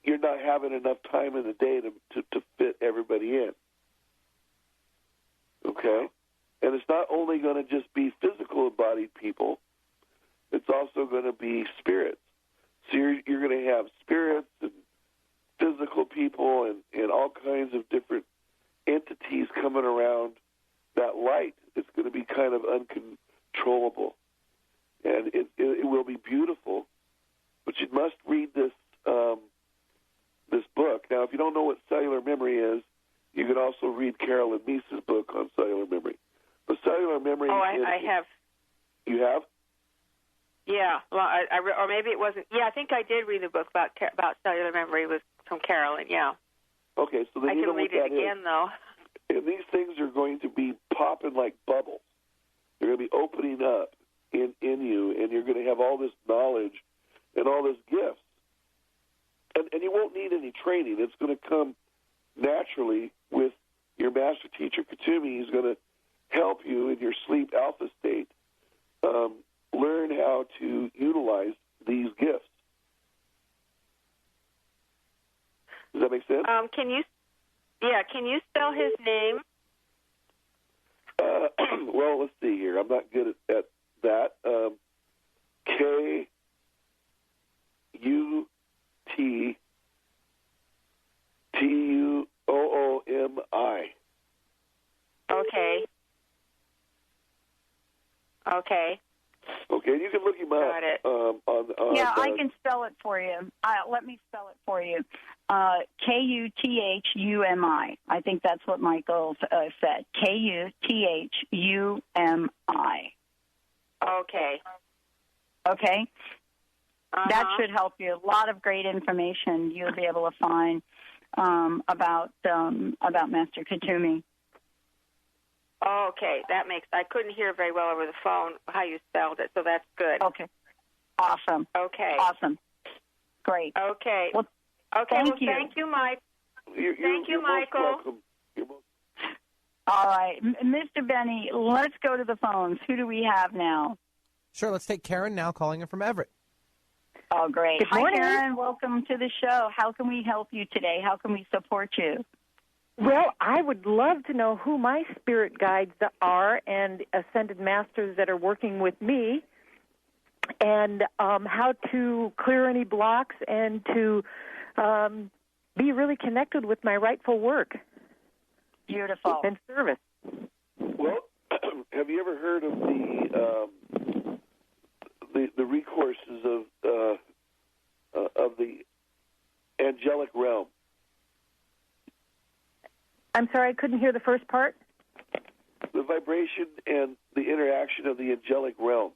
Speaker 5: you're not having enough time in the day to fit everybody in. Okay? And it's not only going to just be physical-embodied people, it's also going to be spirits. So you're going to have spirits and physical people and all kinds of different entities coming around that light. It's going to be kind of uncontrollable. And it will be beautiful, but you must read this book. Now, if you don't know what cellular memory is, you can also read Carolyn Meese's book on cellular memory. But cellular memory...
Speaker 18: Oh, I have.
Speaker 5: You have?
Speaker 18: Yeah. Well, or maybe it wasn't... Yeah, I think I did read the book about cellular memory. It was from Carolyn, yeah.
Speaker 5: Okay, so then
Speaker 18: I
Speaker 5: you know
Speaker 18: can
Speaker 5: what
Speaker 18: read it
Speaker 5: that
Speaker 18: again,
Speaker 5: is.
Speaker 18: though.
Speaker 5: And these things are going to be popping like bubbles. They're going to be opening up in you, and you're going to have all this knowledge and all this gifts. And you won't need any training. It's going to come naturally with your master teacher, Katumi. He's going to help you in your sleep alpha state learn how to utilize these gifts. Does that make sense?
Speaker 18: Can you spell his name?
Speaker 5: Well, let's see here. I'm not good at that. K-U-T-T-U-O-O-M-I.
Speaker 18: Okay. Okay.
Speaker 5: Okay, you can look him up.
Speaker 18: Got it.
Speaker 4: I can spell it for you. Let me spell it for you. K-U-T-H-U-M-I. I think that's what Mychael said. K-U-T-H-U-M-I.
Speaker 18: Okay.
Speaker 4: Okay? That should help you. A lot of great information you'll be able to find about Master Katumi.
Speaker 18: Okay, I couldn't hear very well over the phone how you spelled it, so that's good.
Speaker 4: Okay. Awesome.
Speaker 18: Okay.
Speaker 4: Awesome. Great.
Speaker 18: Okay.
Speaker 4: Well,
Speaker 18: thank you, Mike. Thank you, Mychael.
Speaker 4: All right. Mr. Benny, let's go to the phones. Who do we have now?
Speaker 11: Sure, let's take Karen now, calling in from Everett.
Speaker 4: Oh, great.
Speaker 19: Good morning.
Speaker 4: Hi, Karen. Welcome to the show. How can we help you today? How can we support you?
Speaker 19: Well, I would love to know who my spirit guides are and ascended masters that are working with me, and how to clear any blocks and to be really connected with my rightful work.
Speaker 4: Beautiful.
Speaker 19: And service.
Speaker 5: Well, have you ever heard of the angelic realm.
Speaker 19: I'm sorry, I couldn't hear the first part.
Speaker 5: The vibration and the interaction of the angelic realm.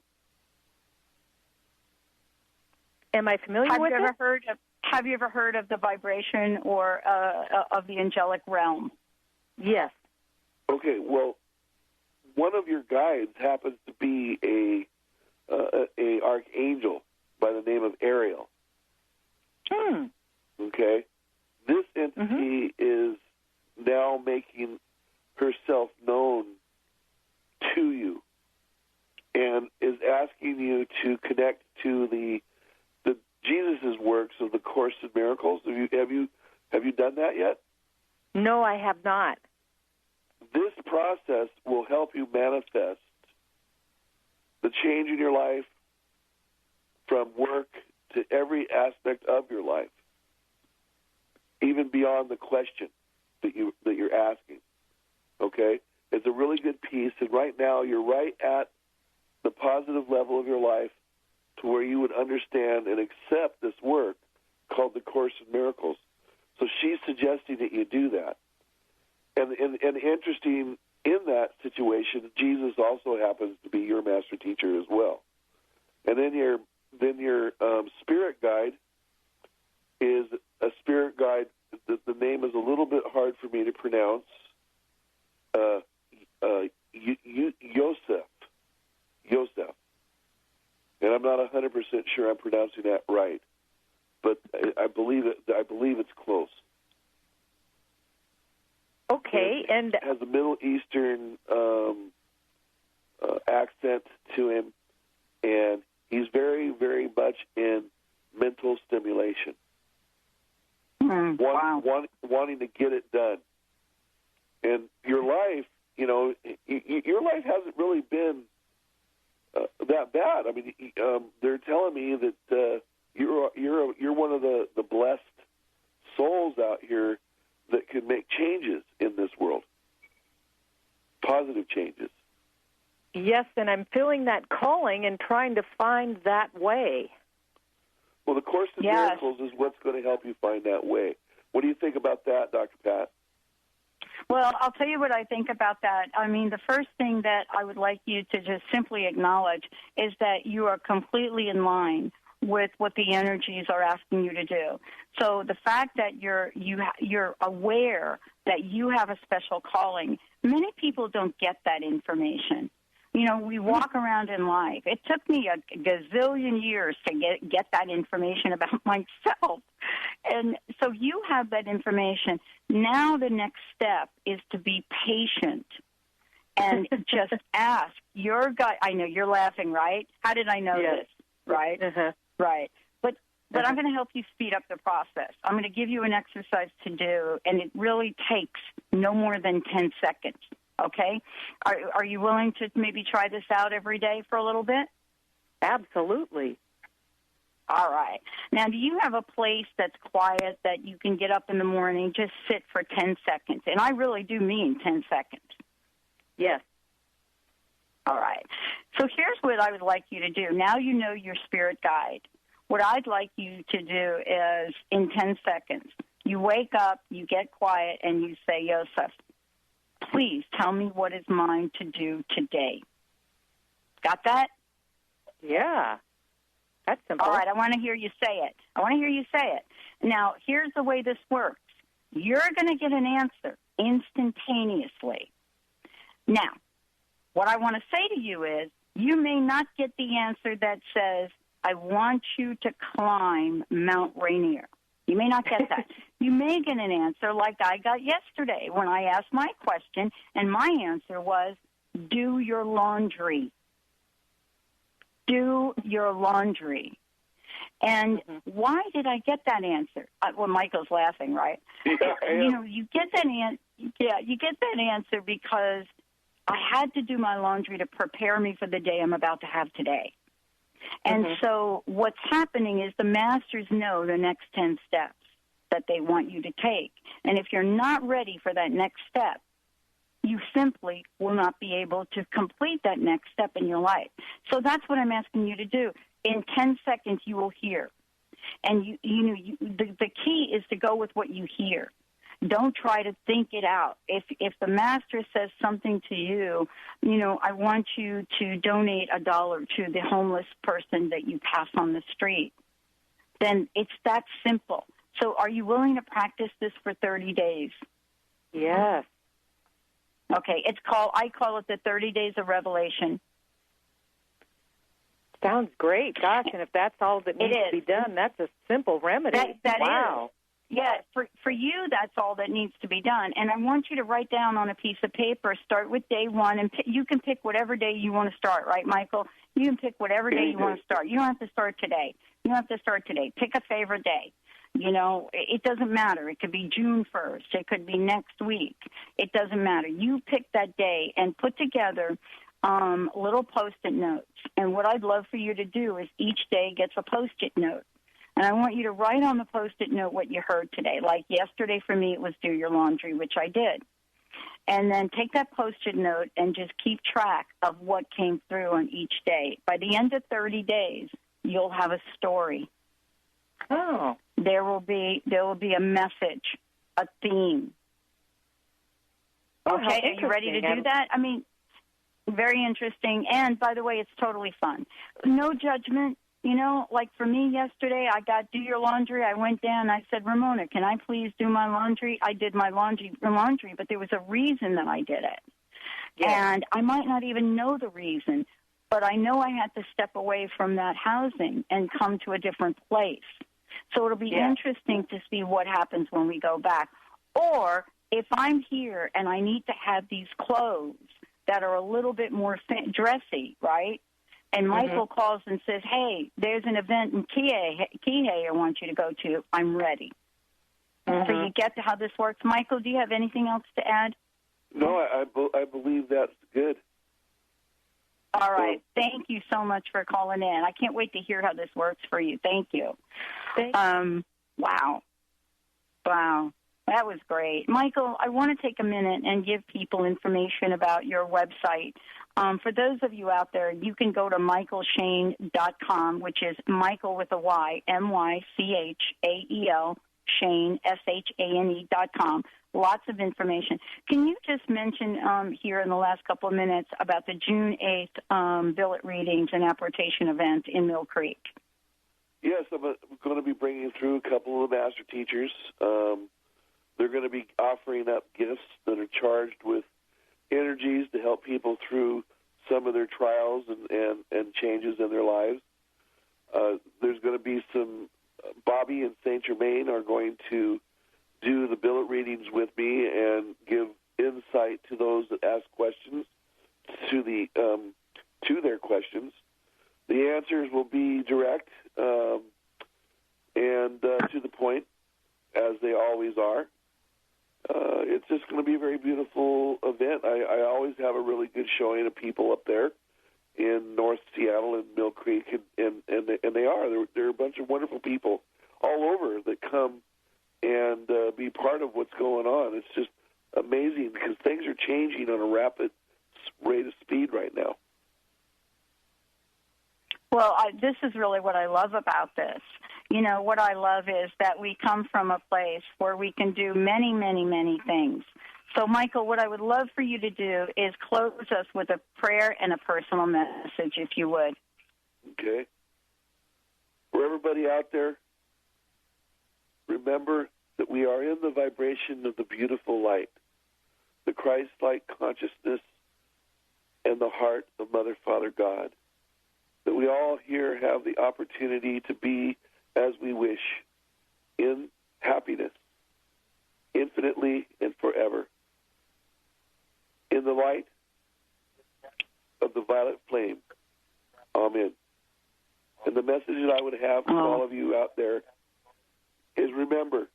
Speaker 19: Am I familiar with it?
Speaker 4: Have you ever heard of the vibration or of the angelic realm?
Speaker 19: Yes.
Speaker 5: Okay, well, one of your guides happens to be a archangel by the name of Ariel. Okay? This entity is now making herself known to you and is asking you to connect to the Jesus' works of the Course in Miracles. Have you done that yet?
Speaker 19: No, I have not.
Speaker 5: This process will help you manifest the change in your life from work to every aspect of your life, even beyond the question that you're asking. Okay? It's a really good piece, and right now you're right at the positive level of your life to where you would understand and accept this work called the Course in Miracles. So she's suggesting that you do that. And interesting in that situation, Jesus also happens to be your master teacher as well. And then your spirit guide is a spirit guide. The name is a little bit hard for me to pronounce. Yosef. And I'm not 100% sure I'm pronouncing that right, but I believe it's close.
Speaker 19: Okay, and
Speaker 5: has a Middle Eastern accent to him, and he's very, very much in mental stimulation, wanting to get it done. And your life, your life hasn't really been that bad. I mean, they're telling me that you're one of the blessed souls out here that can make changes in this world, positive changes.
Speaker 19: Yes, and I'm feeling that calling and trying to find that way.
Speaker 5: Well, the Course in Miracles is what's going to help you find that way. What do you think about that, Dr. Pat?
Speaker 4: Well, I'll tell you what I think about that. I mean, the first thing that I would like you to just simply acknowledge is that you are completely in line with what the energies are asking you to do. So the fact that you're aware that you have a special calling, many people don't get that information. We walk around in life. It took me a gazillion years to get that information about myself. And so you have that information. Now the next step is to be patient and just ask your guide. I know you're laughing, right? How did I know this? Right? Right. But I'm going to help you speed up the process. I'm going to give you an exercise to do, and it really takes no more than 10 seconds. Okay? Are you willing to maybe try this out every day for a little bit?
Speaker 19: Absolutely.
Speaker 4: All right. Now, do you have a place that's quiet that you can get up in the morning, just sit for 10 seconds? And I really do mean 10 seconds.
Speaker 19: Yes.
Speaker 4: All right. So here's what I would like you to do. Now you know your spirit guide. What I'd like you to do is, in 10 seconds, you wake up, you get quiet, and you say, Yosef, please tell me what is mine to do today. Got that?
Speaker 19: Yeah. That's simple.
Speaker 4: All right, I want to hear you say it. Now, here's the way this works. You're going to get an answer instantaneously. Now, what I want to say to you is you may not get the answer that says, I want you to climb Mount Rainier. You may not get that. You may get an answer like I got yesterday when I asked my question, and my answer was, do your laundry. Do your laundry. And why did I get that answer? Well, Michael's laughing, right? You get that answer because I had to do my laundry to prepare me for the day I'm about to have today. And so what's happening is the masters know the next 10 steps that they want you to take. And if you're not ready for that next step, you simply will not be able to complete that next step in your life. So that's what I'm asking you to do. In 10 seconds, you will hear. And the key is to go with what you hear. Don't try to think it out. If the master says something to you, I want you to donate $1 to the homeless person that you pass on the street, then it's that simple. So are you willing to practice this for 30 days?
Speaker 19: Yes.
Speaker 4: Okay, I call it the 30 days of revelation.
Speaker 19: Sounds great. Gosh, and if that's all that needs to be done, that's a simple remedy.
Speaker 4: That
Speaker 19: wow.
Speaker 4: Is. Yeah, for you, that's all that needs to be done. And I want you to write down on a piece of paper, start with day 1, and you can pick whatever day you want to start, right, Michael? You can pick whatever day you want to start. You don't have to start today. Pick a favorite day. It doesn't matter. It could be June 1st. It could be next week. It doesn't matter. You pick that day and put together little Post-it notes. And what I'd love for you to do is each day gets a Post-it note. And I want you to write on the Post-it note what you heard today. Like yesterday for me, it was do your laundry, which I did. And then take that Post-it note and just keep track of what came through on each day. By the end of 30 days, you'll have a story.
Speaker 19: Oh.
Speaker 4: There will be a message, a theme.
Speaker 19: Oh,
Speaker 4: okay, are you ready to do that? I mean, very interesting. And, by the way, it's totally fun. No judgment. Like for me yesterday, I got do your laundry. I went down. I said, Ramona, can I please do my laundry? I did my laundry, but there was a reason that I did it. Yeah. And I might not even know the reason, but I know I had to step away from that housing and come to a different place. So it'll be interesting to see what happens when we go back. Or if I'm here and I need to have these clothes that are a little bit more dressy, right? And Michael calls and says, hey, there's an event in Kihei I want you to go to. I'm ready. So you get to how this works. Michael, do you have anything else to add?
Speaker 5: No, I believe that's good.
Speaker 4: All right. Thank you so much for calling in. I can't wait to hear how this works for you. Thank you. Wow. That was great. Michael, I want to take a minute and give people information about your website. For those of you out there, you can go to mychaelshane.com, which is Mychael with a Y, M-Y-C-H-A-E-L, Shane, S-H-A-N-E.com. Lots of information. Can you just mention here in the last couple of minutes about the June 8th billet readings and apportation event in Mill Creek?
Speaker 5: Yes, I'm going to be bringing through a couple of the master teachers. They're going to be offering up gifts that are charged with energies to help people through some of their trials and changes in their lives. There's going to be some, Bobby and St. Germain are going to do the billet readings with me and give insight to those that ask questions to their questions. The answers will be direct and to the point, as they always are. It's just going to be a very beautiful event. I always have a really good showing of people up there in North Seattle and Mill Creek, and they are. They're a bunch of wonderful people all over that come and be part of what's going on. It's just amazing because things are changing on a rapid rate of speed right now.
Speaker 4: Well, this is really what I love about this. What I love is that we come from a place where we can do many, many, many things. So, Michael, what I would love for you to do is close us with a prayer and a personal message, if you would.
Speaker 5: Okay. For everybody out there, remember that we are in the vibration of the beautiful light, the Christ-like consciousness, and the heart of Mother, Father, God. That we all here have the opportunity to be as we wish, in happiness, infinitely and forever, in the light of the violet flame. Amen. And the message that I would have for all of you out there is remember,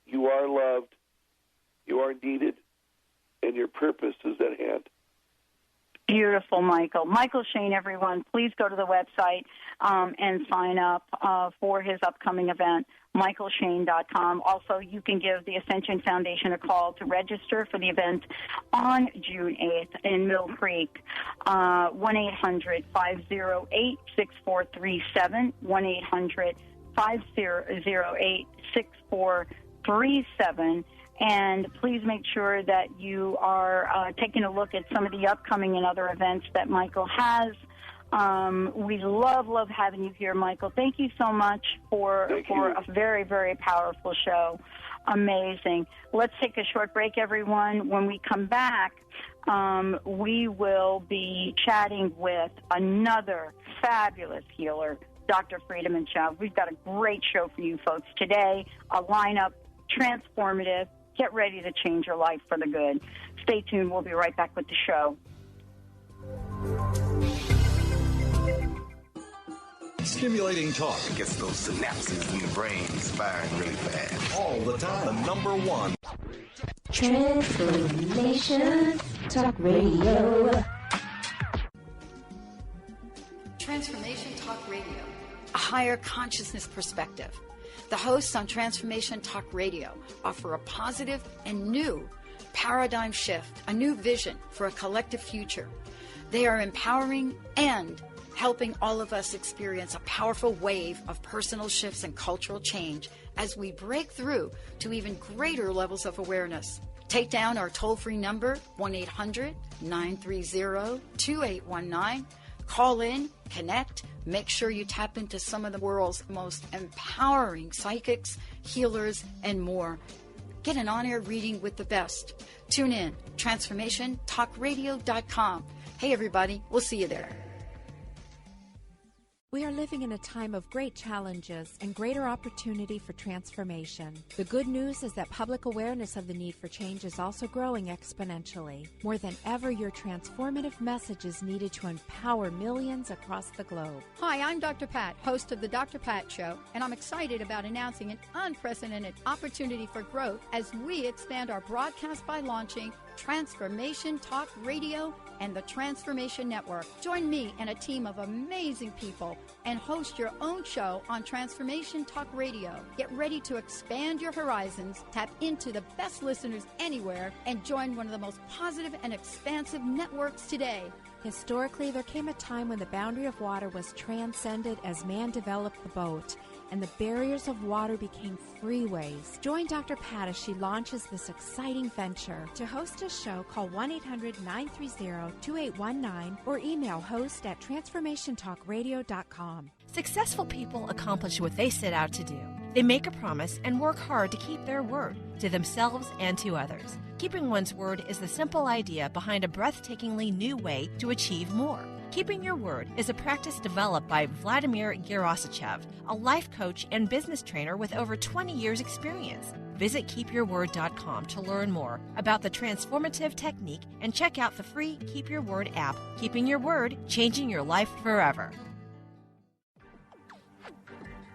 Speaker 5: you are loved, you are needed, and your purpose is at hand.
Speaker 4: Beautiful, Michael. Mychael Shane, everyone, please go to the website and sign up for his upcoming event, mychaelshane.com. Also, you can give the Ascension Foundation a call to register for the event on June 8th in Mill Creek, 1-800-508-6437, 508-6437. And please make sure that you are taking a look at some of the upcoming and other events that Mychael has. We love having you here, Mychael. Thank you so much for a very, very powerful show. Amazing. Let's take a short break, everyone. When we come back, we will be chatting with another fabulous healer, Dr. Frida Mychael. We've got a great show for you folks today, a lineup transformative. Get ready to change your life for the good. Stay tuned. We'll be right back with the show.
Speaker 20: Stimulating talk gets those synapses in the brain firing really fast. All the time. The number one.
Speaker 21: Transformation Talk Radio.
Speaker 3: Transformation Talk Radio. A higher consciousness perspective. The hosts on Transformation Talk Radio offer a positive and new paradigm shift, a new vision for a collective future. They are empowering and helping all of us experience a powerful wave of personal shifts and cultural change as we break through to even greater levels of awareness. Take down our toll-free number, 1-800-930-2819. Call in, connect, make sure you tap into some of the world's most empowering psychics, healers, and more. Get an on-air reading with the best. Tune in, transformationtalkradio.com. Hey, everybody, we'll see you there.
Speaker 22: We are living in a time of great challenges and greater opportunity for transformation. The good news is that public awareness of the need for change is also growing exponentially. More than ever, your transformative message is needed to empower millions across the globe.
Speaker 3: Hi, I'm Dr. Pat, host of The Dr. Pat Show, and I'm excited about announcing an unprecedented opportunity for growth as we expand our broadcast by launching Transformation Talk Radio and the Transformation Network. Join me and a team of amazing people and host your own show on Transformation Talk Radio. Get ready to expand your horizons, tap into the best listeners anywhere, and join one of the most positive and expansive networks today.
Speaker 22: Historically, there came a time when the boundary of water was transcended as man developed the boat, and the barriers of water became freeways. Join Dr. Pat as she launches this exciting venture. To host a show, call 1-800-930-2819 or email host@transformationtalkradio.com.
Speaker 23: Successful people accomplish what they set out to do. They make a promise and work hard to keep their word, to themselves and to others. Keeping one's word is the simple idea behind a breathtakingly new way to achieve more. Keeping your word is a practice developed by Vladimir Gerasichev, a life coach and business trainer with over 20 years' experience. Visit keepyourword.com to learn more about the transformative technique and check out the free Keep Your Word app. Keeping your word, changing your life forever.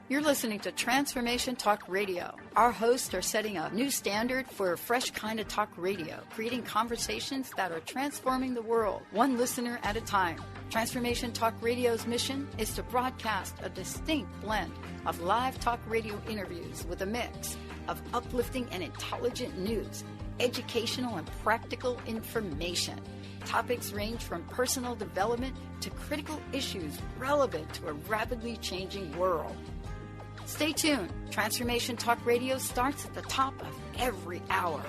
Speaker 3: You're listening to Transformation Talk Radio. Our hosts are setting a new standard for a fresh kind of talk radio, creating conversations that are transforming the world, one listener at a time. Transformation Talk Radio's mission is to broadcast a distinct blend of live talk radio interviews with a mix of uplifting and intelligent news, educational and practical information. Topics range from personal development to critical issues relevant to a rapidly changing world. Stay tuned. Transformation Talk Radio starts at the top of every hour.